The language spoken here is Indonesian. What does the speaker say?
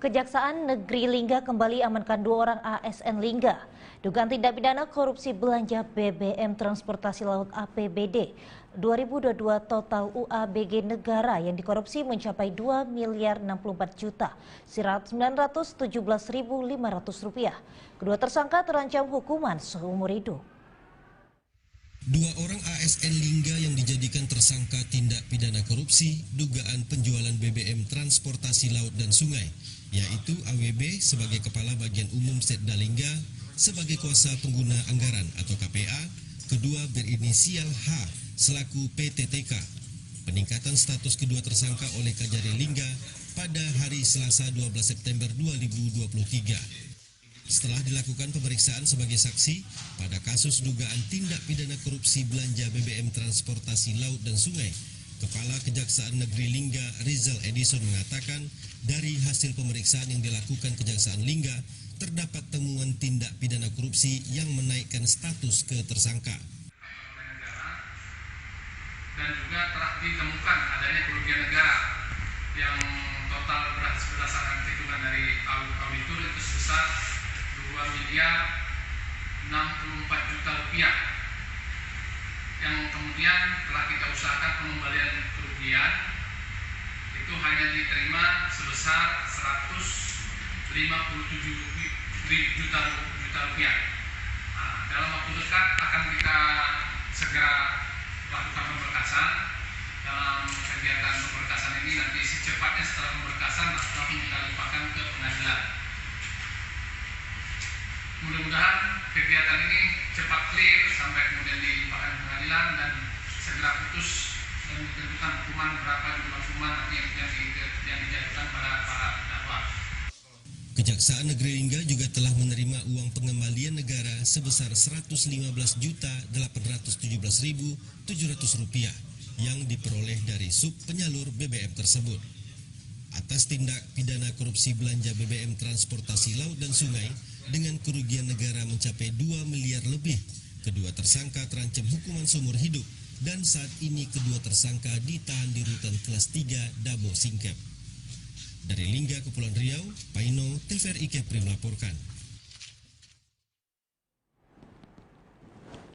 Kejaksaan Negeri Lingga kembali amankan 2 orang ASN Lingga. Dugaan tindak pidana korupsi belanja BBM Transportasi Laut APBD 2022 total UABG negara yang dikorupsi mencapai 2 miliar 64 juta 917.500 rupiah. Kedua tersangka terancam hukuman seumur hidup. 2 orang ASN Lingga yang dijadikan tersangka tindak pidana korupsi dugaan penjualan BBM transportasi laut dan sungai, yaitu AWB sebagai Kepala Bagian Umum Setda Lingga, sebagai kuasa pengguna anggaran atau KPA, kedua berinisial H selaku PTTK. Peningkatan status kedua tersangka oleh Kajari Lingga pada hari Selasa 12 September 2023. Setelah dilakukan pemeriksaan sebagai saksi pada kasus dugaan tindak pidana korupsi belanja BBM transportasi laut dan sungai, Kepala Kejaksaan Negeri Lingga Rizal Edison mengatakan dari hasil pemeriksaan yang dilakukan Kejaksaan Lingga terdapat temuan tindak pidana korupsi yang menaikkan status ke tersangka. Dan juga telah ditemukan adanya kerugian negara yang total berdasarkan hitungan dari auditor itu sebesar 2 miliar 64 juta rupiah, yang kemudian telah kita usahakan pengembalian kerugian itu hanya diterima sebesar 157 juta rupiah. Dalam waktu dekat akan kita segera lakukan pemberkasan. Dalam kegiatan pemberkasan ini nanti secepatnya setelah pemberkasan langsung kita limpahkan ke pengadilan. Mudah-mudahan kegiatan ini cepat clear sampai kemudian dilimpahkan ke pengadilan dan segera putus dan ditentukan hukuman berapa jumlah hukuman yang dijatuhkan pada para terdakwa. Kejaksaan Negeri Lingga juga telah menerima uang pengembalian negara sebesar Rp115.817.700 yang diperoleh dari sub penyalur BBM tersebut. Atas tindak pidana korupsi belanja BBM transportasi laut dan sungai dengan kerugian negara mencapai 2 miliar lebih, kedua tersangka terancam hukuman seumur hidup dan saat ini kedua tersangka ditahan di rutan kelas 3 Dabo Singkep. Dari Lingga, Kepulauan Riau, Paino, TVRI Kepri melaporkan.